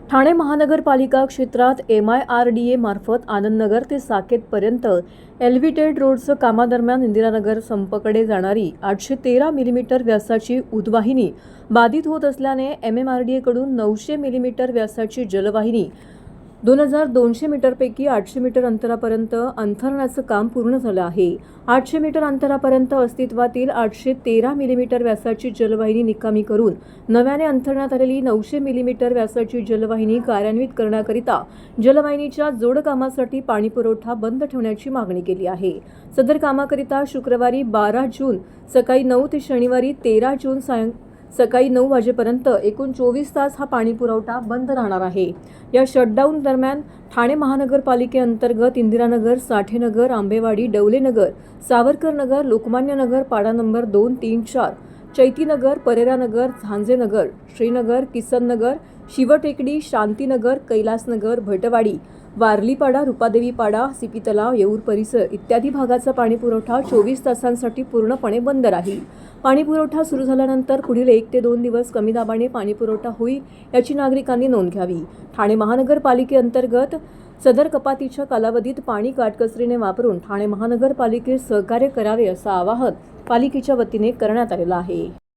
ठाणे महानगरपालिका क्षेत्रात MIRDA मार्फत आनंदनगर ते साकेतपर्यंत एलिव्हेटेड रोडचं कामादरम्यान इंदिरानगर संपकडे जाणारी 813 मिलीमीटर व्यासाची उद्वाहिनी बाधित होत असल्याने MMRDA कडून 900 मिलीमीटर व्यासाची जलवाहिनी 2200 मीटरपैकी 800 मीटर अंतरापर्यंत अंथरण्याचं काम पूर्ण झालं आहे। 800 मीटर अंतरापर्यंत अस्तित्वातील 813 मिलीमीटर व्यासाची जलवाहिनी निकामी करून नव्याने अंथरण्यात आलेली 900 मिलीमीटर व्यासाची जलवाहिनी कार्यान्वित करण्याकरिता जलवाहिनीच्या जोडकामासाठी पाणीपुरवठा बंद ठेवण्याची मागणी केली आहे। सदर कामाकरिता शुक्रवारी 12 जून सकाळी 9 ते शनिवारी 13 जून सकाळी 9 वाजेपर्यंत एकूण 24 तास हा पाणीपुरवठा बंद राहणार आहे। या शटडाऊन दरम्यान ठाणे महानगरपालिकेअंतर्गत इंदिरानगर, साठेनगर, आंबेवाडी, डवलेनगर, सावरकरनगर, लोकमान्यनगर, पाडा नंबर 2, 3, 4, चैतीनगर, परेरानगर, झांजेनगर, श्रीनगर, किसननगर, शिवटेकडी, शांतीनगर, कैलासनगर, भटवाडी, वारलीपाडा, रुपादेवीपाडा, सीपी तलाव, येऊर परिसर इत्यादी भागाचा पाणीपुरवठा 24 तासांसाठी पूर्णपणे बंद राहील। पाणीपुरवठा सुरू झाल्यानंतर पुढील 1 ते 2 दिवस कमी दाबाने पाणीपुरवठा होईल याची नागरिकांनी नोंद घ्यावी। ठाणे महानगरपालिकेअंतर्गत सदर कपातीच्या कालावधीत पाणी काटकसरीने वापरून ठाणे महानगरपालिकेस सहकार्य करावे असं आवाहन पालिकेच्या वतीने करण्यात आलेलं आहे।